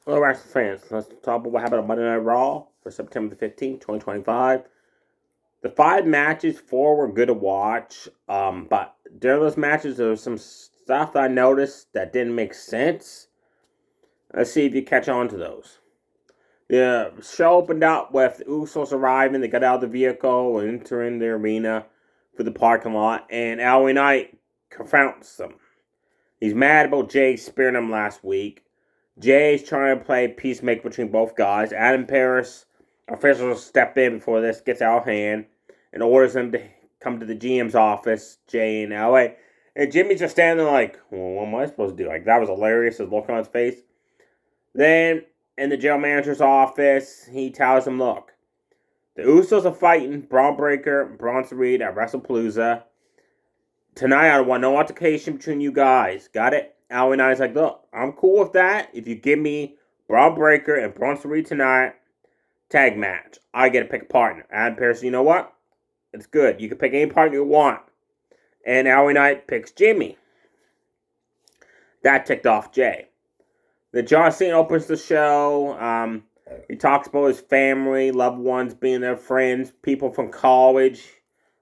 Hello, wrestling fans. Let's talk about what happened on Monday Night Raw for September the 15th, 2025. The five matches, four were good to watch, but during those matches, there was some stuff that I noticed that didn't make sense. Let's see if you catch on to those. The show opened up with the Usos arriving. They got out of the vehicle and entering the arena for the parking lot, and LA Knight confronts them. He's mad about Jay spearing him last week. Jay's trying to play peacemaker between both guys. Adam Paris officials step in before this gets out of hand and orders him to come to the GM's office, Jay in LA. And Jimmy's just standing there like, well, what am I supposed to do? Like, that was hilarious, his look on his face. Then, in the general manager's office, he tells him, look, the Usos are fighting Braun Breaker and Bronson Reed at WrestlePalooza. Tonight, I want no altercation between you guys. Got it? Al and I's like, look, I'm cool with that. If you give me Braun Breaker and Bronson Reed tonight, tag match, I get to pick a partner. Adam Pearce, you know what? It's good. You can pick any partner you want. And Al Knight picks Jimmy. That ticked off Jay. The John Cena opens the show. He talks about his family, loved ones being their friends, people from college,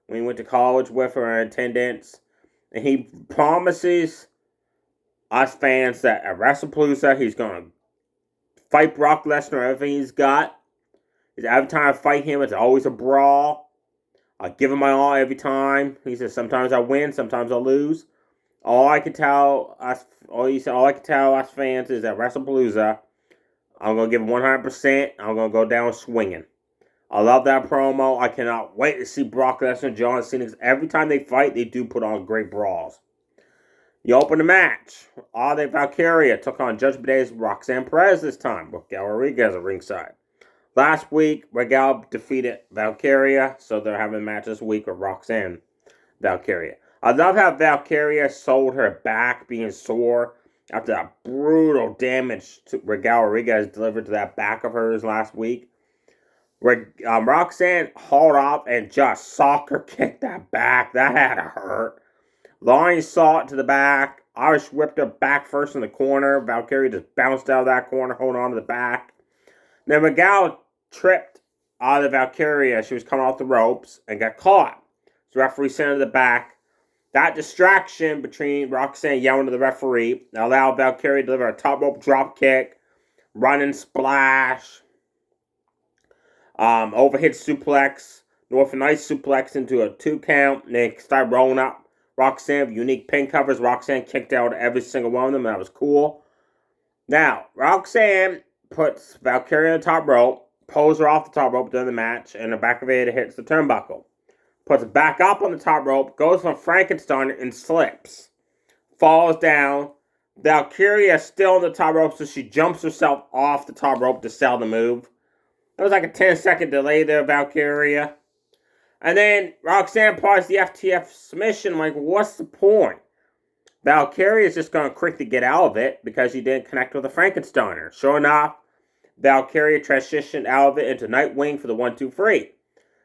when he went to college with or in attendance. And he promises us fans that at WrestlePalooza, he's going to fight Brock Lesnar, everything he's got. Every time I fight him, it's always a brawl. I give him my all every time. He says, sometimes I win, sometimes I lose. All I can tell us fans is that WrestlePalooza, I'm going to give him 100%. I'm going to go down swinging. I love that promo. I cannot wait to see Brock Lesnar and John Cena. Every time they fight, they do put on great brawls. You open the match. Ade Valkyria took on Judgment Day's Roxanne Perez this time, with Raquel Rodriguez at ringside. Last week, Raquel defeated Valkyria, so they're having a match this week with Roxanne Valkyria. I love how Valkyria sold her back being sore after that brutal damage to Raquel Rodriguez delivered to that back of hers last week. Roxanne hauled off and just soccer kicked that back. That had to hurt. Lonnie saw it to the back. Irish whipped her back first in the corner. Valkyria just bounced out of that corner, holding on to the back. Then Miguel tripped out of Valkyria. She was coming off the ropes and got caught. So the referee sent her to the back. That distraction between Roxanne yelling to the referee allowed Valkyria to deliver a top rope drop kick, running splash, overhead suplex, Northern Ice suplex into a 2 count, and then start rolling up. Roxanne with unique pin covers. Roxanne kicked out every single one of them, and that was cool. Now, Roxanne puts Valkyria on the top rope, pulls her off the top rope during the match, and the back of it hits the turnbuckle. Puts it back up on the top rope, goes for Frankenstein and slips. Falls down. Valkyria is still on the top rope, so she jumps herself off the top rope to sell the move. It was like a 10-second delay there, Valkyria. And then Roxanne applies the FTF submission. Like, what's the point? Valkyria is just going to quickly get out of it because she didn't connect with a Frankensteiner. Sure enough, Valkyria transitioned out of it into Nightwing for the 1-2-3.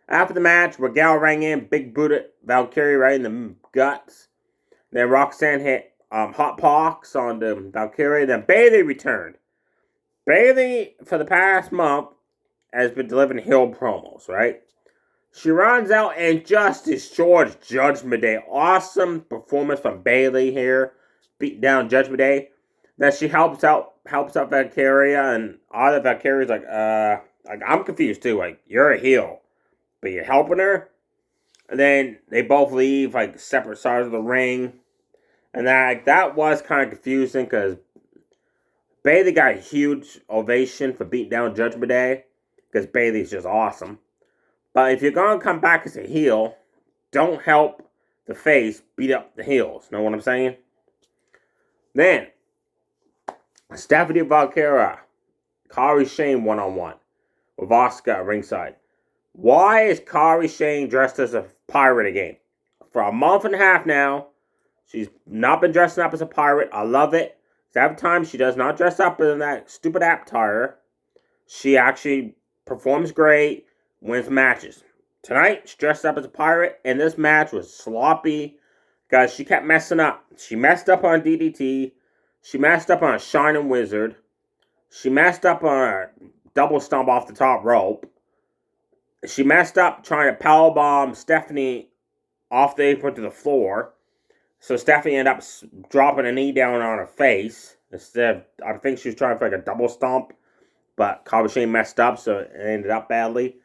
After the match, Regal rang in, big booted Valkyria right in the guts. Then Roxanne hit Hot Pox on the Valkyria. Then Bayley returned. Bayley, for the past month, has been delivering heel promos, right? She runs out and just destroys Judgment Day. Awesome performance from Bayley here. Beat down Judgment Day. Then she helps out Valkyria, and all the Valkyria's like I'm confused too. Like, you're a heel, but you're helping her? And then they both leave like separate sides of the ring. And that was kind of confusing because Bayley got a huge ovation for beating down Judgment Day because Bayley's just awesome. But if you're going to come back as a heel, don't help the face beat up the heels. Know what I'm saying? Then, Stephanie Valkyria, Kari Shane one-on-one with Oscar at ringside. Why is Kari Shane dressed as a pirate again? For a month and a half now, she's not been dressing up as a pirate. I love it. Every time she does not dress up in that stupid attire, she actually performs great, wins matches. Tonight, she dressed up as a pirate, and this match was sloppy because she kept messing up. She messed up on DDT. She messed up on Shining Wizard. She messed up on a double stomp off the top rope. She messed up trying to powerbomb Stephanie off the apron to the floor. So Stephanie ended up dropping a knee down on her face. Instead of, I think she was trying for like a double stomp, but Kairi Sane messed up, so it ended up badly.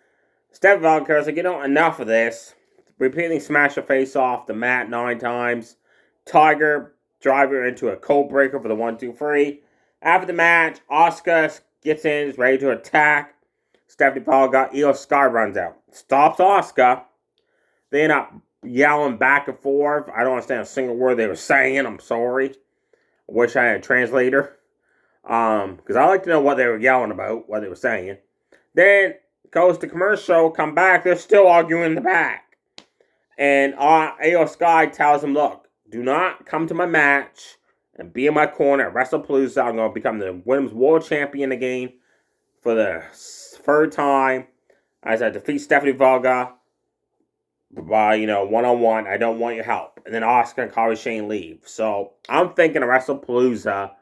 Stephanie Valkyrie was like, enough of this. Repeatedly smashed her face off the mat 9 times. Tiger drive her into a cold breaker for the 1-2-3. After the match, Asuka gets in, is ready to attack. Stephanie Valkyrie, Io Sky runs out. Stops Asuka. They end up yelling back and forth. I don't understand a single word they were saying. I'm sorry. I wish I had a translator. Because I like to know what they were yelling about, what they were saying. Then goes to commercial, come back, they're still arguing in the back. And Io Sky tells them, look, do not come to my match and be in my corner at WrestlePalooza. I'm going to become the Women's World Champion again for the 3rd time as I defeat Stephanie Valga by, one-on-one. I don't want your help. And then Asuka and Kairi Sane leave. So I'm thinking of WrestlePalooza,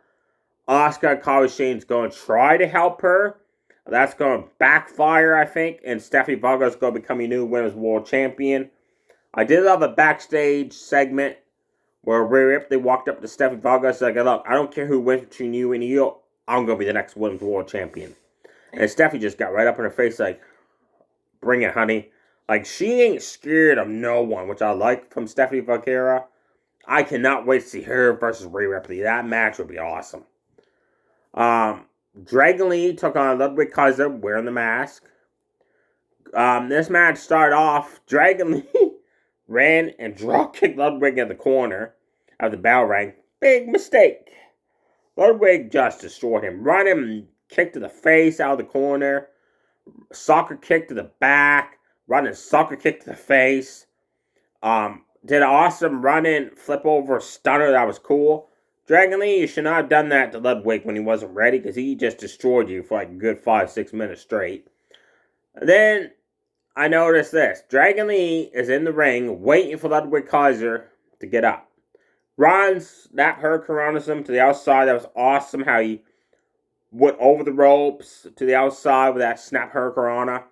Asuka and Kairi Shane's going to try to help her. That's going to backfire, I think. And Stephanie Valga is going to become your new Women's World Champion. I did love a backstage segment where Rhea Ripley walked up to Stephanie Valga and said, look, I don't care who wins between you and you. I'm going to be the next Women's World Champion. And Stephanie just got right up in her face like, bring it, honey. Like, she ain't scared of no one, which I like from Stephanie Valkyria. I cannot wait to see her versus Rhea Ripley. That match would be awesome. Dragon Lee took on Ludwig Kaiser wearing the mask. This match started off, Dragon Lee ran and drop kicked Ludwig in the corner of the bell ring. Big mistake. Ludwig just destroyed him. Run him, kick to the face out of the corner. Soccer kick to the back. Running soccer kick to the face. Did an awesome run-in, flip over, stunner. That was cool. Dragon Lee, you should not have done that to Ludwig when he wasn't ready, because he just destroyed you for like a good 5-6 minutes straight. Then I noticed this. Dragon Lee is in the ring waiting for Ludwig Kaiser to get up. Runs that hurricanranaism to the outside. That was awesome how he went over the ropes to the outside with that snap hurricanrana.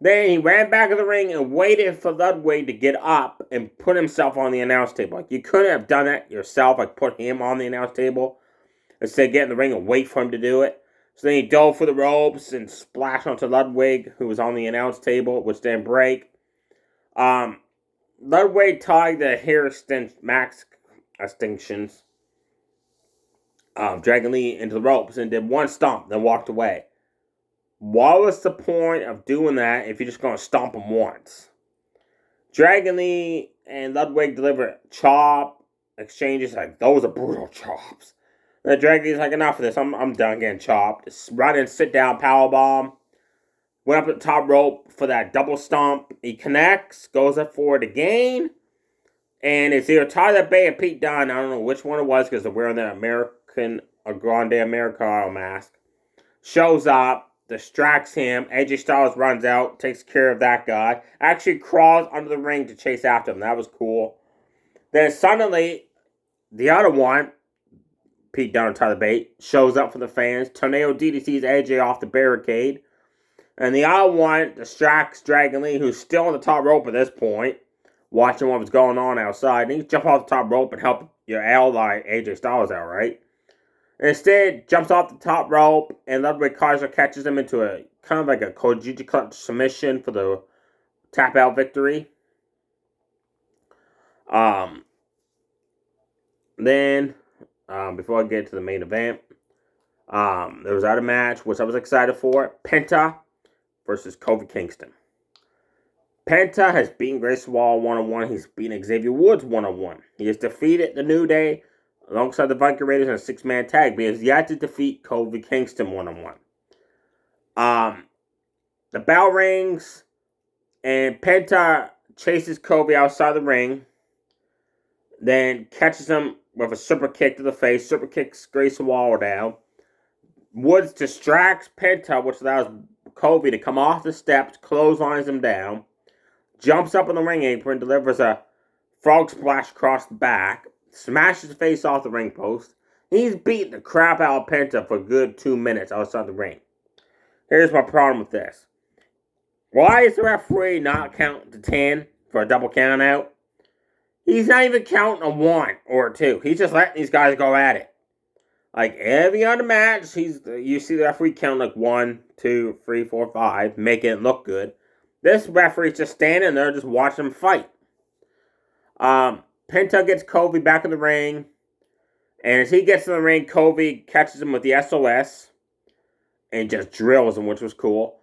Then he ran back to the ring and waited for Ludwig to get up and put himself on the announce table. Like, you couldn't have done that yourself, like put him on the announce table instead of get in the ring and wait for him to do it. So then he dove for the ropes and splashed onto Ludwig, who was on the announce table, which didn't break. Ludwig tied the hair max extinctions of Dragon Lee into the ropes and did one stomp, then walked away. What was the point of doing that if you're just going to stomp him once? Dragon Lee and Ludwig delivered chop exchanges. Like, those are brutal chops. Then Dragon Lee's like, enough of this. I'm done getting chopped. Just run and sit down powerbomb. Went up at the top rope for that double stomp. He connects. Goes up for it again. And it's either Tyler Bay or Pete Dunne. I don't know which one it was because they're wearing the American Grande Americano mask. Shows up. Distracts him. AJ Styles runs out, takes care of that guy. Actually crawls under the ring to chase after him. That was cool. Then suddenly, the other one, Pete Dunne and Tyler Bate, shows up for the fans. Tornado DDTs AJ off the barricade. And the other one distracts Dragon Lee, who's still on the top rope at this point, watching what was going on outside. And he can jump off the top rope and help your ally AJ Styles out, right? Instead, jumps off the top rope, and Ludwig Kaiser catches him into a kind of like a Kojiji clutch submission for the tap out victory. Then, before I get to the main event, there was another match which I was excited for: Penta versus Kofi Kingston. Penta has beaten Grayson Waller 1-on-1. He's beaten Xavier Woods 1-on-1. He has defeated the New Day alongside the Viking Raiders in a 6-man tag, but he has yet to defeat Kofi Kingston 1-on-1. The bell rings, and Penta chases Kofi outside the ring, then catches him with a super kick to the face, super kicks Grayson Waller down. Woods distracts Penta, which allows Kofi to come off the steps, clotheslines him down, jumps up on the ring apron, delivers a frog splash across the back, smashes the face off the ring post, He's beating the crap out of Penta for a good 2 minutes outside the ring. Here's my problem with this. Why is the referee not counting to 10 for a double count out? He's not even counting a 1 or a 2. He's just letting these guys go at it. Like every other match, you see the referee count like 1, 2, 3, 4, 5, making it look good. This referee's just standing there, just watching them fight. Penta gets Kobe back in the ring, and as he gets in the ring, Kobe catches him with the SOS and just drills him, which was cool.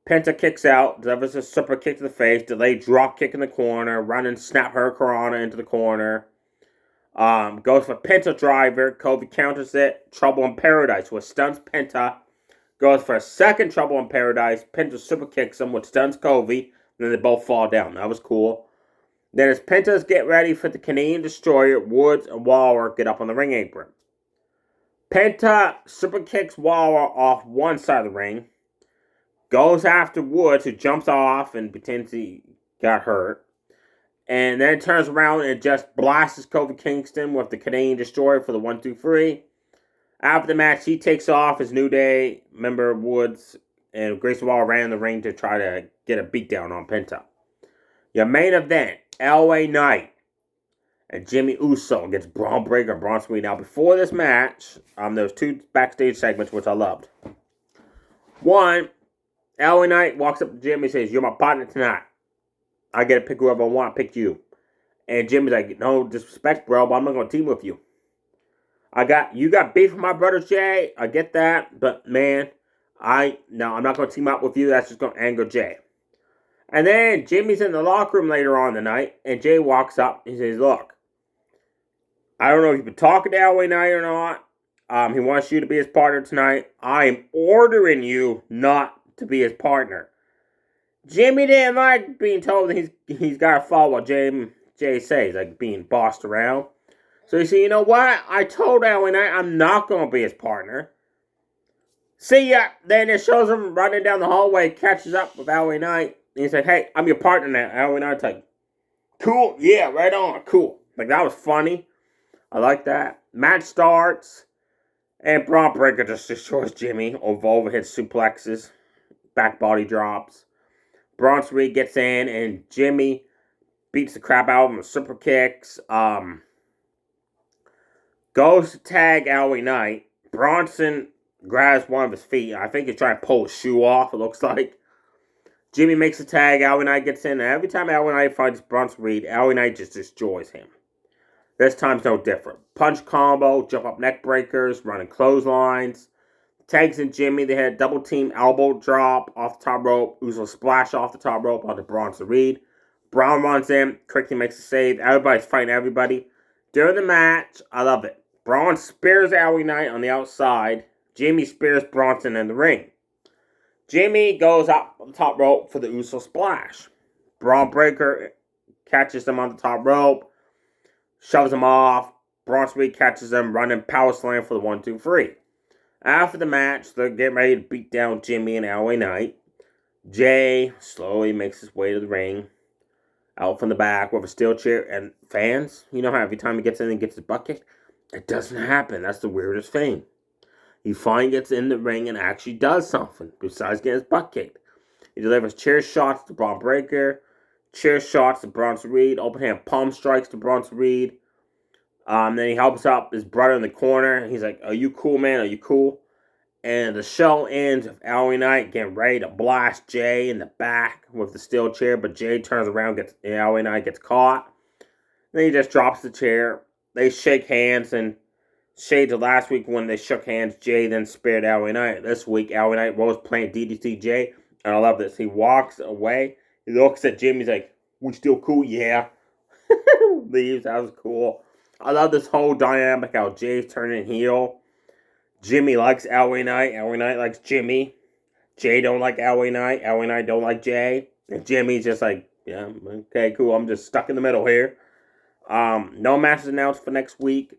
Penta kicks out, delivers a super kick to the face, delayed drop kick in the corner, run and snap Hurricanrana into the corner. Goes for Penta driver, Kobe counters it, Trouble in Paradise, which stuns Penta. Goes for a second Trouble in Paradise, Penta super kicks him, which stuns Kobe, and then they both fall down. That was cool. Then as Penta's get ready for the Canadian Destroyer, Woods and Waller get up on the ring apron. Penta super kicks Waller off one side of the ring. Goes after Woods, who jumps off and pretends he got hurt. And then turns around and just blasts Kofi Kingston with the Canadian Destroyer for the 1, 2, 3. After the match, he takes off his New Day member Woods, and Grayson Waller ran in the ring to try to get a beatdown on Penta. Your main event, LA Knight and Jimmy Uso against Braun Breaker and Braun Strowman. Now, before this match, there was 2 backstage segments, which I loved. One, LA Knight walks up to Jimmy and says, "You're my partner tonight. I get to pick whoever I want, pick you." And Jimmy's like, "No disrespect, bro, but I'm not going to team with you. You got beef with my brother Jay. I get that, but man, I'm not going to team up with you. That's just going to anger Jay." And then Jimmy's in the locker room later on the night, and Jay walks up and says, "Look, I don't know if you've been talking to LA Knight or not. He wants you to be his partner tonight. I am ordering you not to be his partner." Jimmy didn't like being told that he's got to follow what Jay says, like being bossed around. So he said, "You know what? I told LA Knight I'm not going to be his partner. See ya." Then it shows him running down the hallway, catches up with LA Knight. And he said, "Hey, I'm your partner now." LA Knight's like, "Cool, yeah, right on, cool." Like, that was funny. I like that. Match starts, and Braun Breaker just destroys Jimmy over overhead suplexes, back body drops. Braun Strowman gets in, and Jimmy beats the crap out of him with super kicks. Goes to tag LA Knight. Bronson grabs one of his feet. I think he's trying to pull his shoe off, it looks like. Jimmy makes a tag. LA Knight gets in, and every time LA Knight fights Bronson Reed, LA Knight just destroys him. This time's no different. Punch combo, jump up neck breakers, running clotheslines. Tags in Jimmy. They had double team elbow drop off the top rope. Uso splash off the top rope onto Bronson Reed. Braun runs in. Quickly makes a save. Everybody's fighting everybody. During the match, I love it. Braun spears LA Knight on the outside. Jimmy spears Bronson in the ring. Jimmy goes up on the top rope for the Uso splash. Braun Breaker catches him on the top rope. Shoves him off. Bronson Reed catches him, running power slam for the 1, 2, 3. After the match, they're getting ready to beat down Jimmy and LA Knight. Jay slowly makes his way to the ring, out from the back with a steel chair. And fans, you know how every time he gets in and gets his bucket? It doesn't happen. That's the weirdest thing. He finally gets in the ring and actually does something besides getting his butt kicked. He delivers chair shots to Braun Breaker, chair shots to Bronson Reed, open hand palm strikes to Bronson Reed. Then he helps out his brother in the corner. He's like, "Are you cool, man? Are you cool?" And the show ends with LA Knight getting ready to blast Jay in the back with the steel chair, but Jay turns around, LA Knight gets caught. Then he just drops the chair. They shake hands, and shades of last week when they shook hands, Jay then spared LA Knight. This week, LA Knight was playing DDT Jay, and I love this. He walks away. He looks at Jimmy. He's like, "We still cool?" "Yeah." Leaves. That was cool. I love this whole dynamic, how Jay's turning heel. Jimmy likes LA Knight. LA Knight likes Jimmy. Jay don't like LA Knight. LA Knight don't like Jay. And Jimmy's just like, "Yeah, okay, cool. I'm just stuck in the middle here." No matches announced for next week.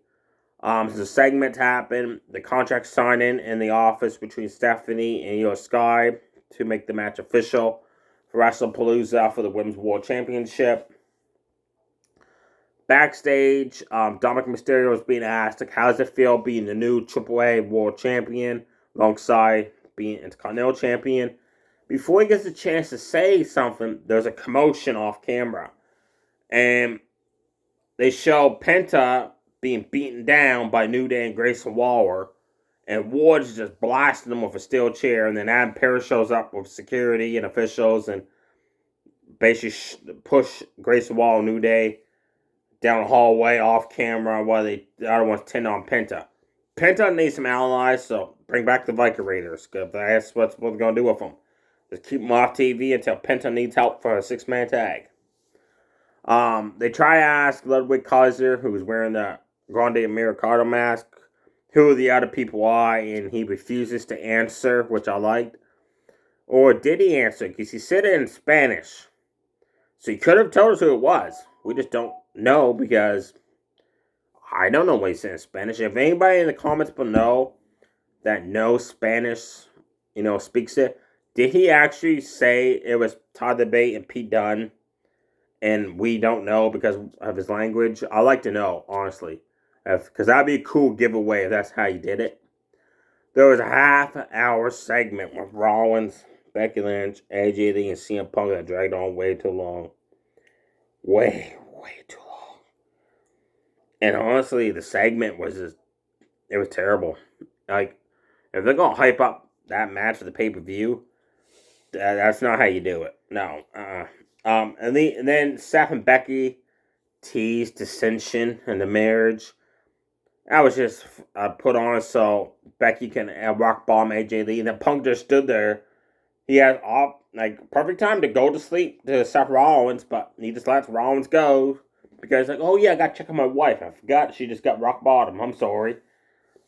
The segment happened. The contract signing in the office between Stephanie and Io Sky to make the match official for WrestlePalooza for the Women's World Championship. Backstage, Dominic Mysterio was being asked, like, how does it feel being the new AAA World Champion alongside being Intercontinental Champion? Before he gets a chance to say something, there's a commotion off camera. And they show Penta being beaten down by New Day and Grayson Waller. And Ward's just blasting him with a steel chair. And then Adam Pearce shows up with security and officials and basically push Grayson Waller and New Day down the hallway off camera while the other ones tend on Penta. Penta needs some allies, so bring back the Viking Raiders. That's what we're going to do with them. Just keep them off TV until Penta needs help for a 6-man tag. They try to ask Ludwig Kaiser, who was wearing the Grande Americano mask, who the other people are, and he refuses to answer, which I liked. Or did he answer? Because he said it in Spanish. So he could have told us who it was. We just don't know because I don't know what he said in Spanish. If anybody in the comments below that knows Spanish, speaks it, did he actually say it was Todd DeBate and Pete Dunne? And we don't know because of his language. I'd like to know, honestly. Because that'd be a cool giveaway if that's how you did it. There was a half-hour segment with Rollins, Becky Lynch, AJ Lee, and CM Punk that dragged on way too long. Way too long. And honestly, the segment was it was terrible. Like, if they're going to hype up that match for the pay-per-view, that's not how you do it. No. And then Seth and Becky teased dissension in the marriage. That was just put on so Becky can rock bomb AJ Lee. And then Punk just stood there. He had perfect time to go to sleep to Seth Rollins, but he just lets Rollins go because oh yeah, I got to check on my wife. I forgot she just got rock bottom. I'm sorry.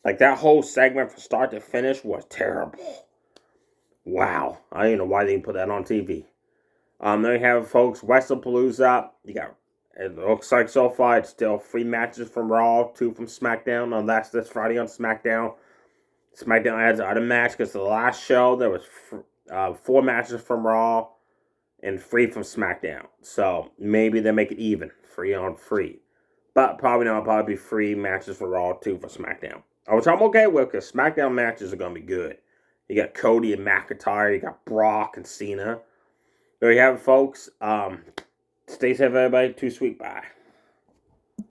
Like, that whole segment from start to finish was terrible. Wow, I don't know why they didn't put that on TV. There you have it, folks. WrestlePalooza. You got, it looks like so far it's still 3 matches from Raw, 2 from SmackDown. That's this Friday on SmackDown. SmackDown adds another match because the last show there was 4 matches from Raw and 3 from SmackDown. So maybe they make it even, 3 on 3. But probably not. Probably be 3 matches for Raw, 2 for SmackDown. Which I'm okay with because SmackDown matches are going to be good. You got Cody and McIntyre. You got Brock and Cena. There you have it, folks. Stay safe, everybody. Too sweet. Bye.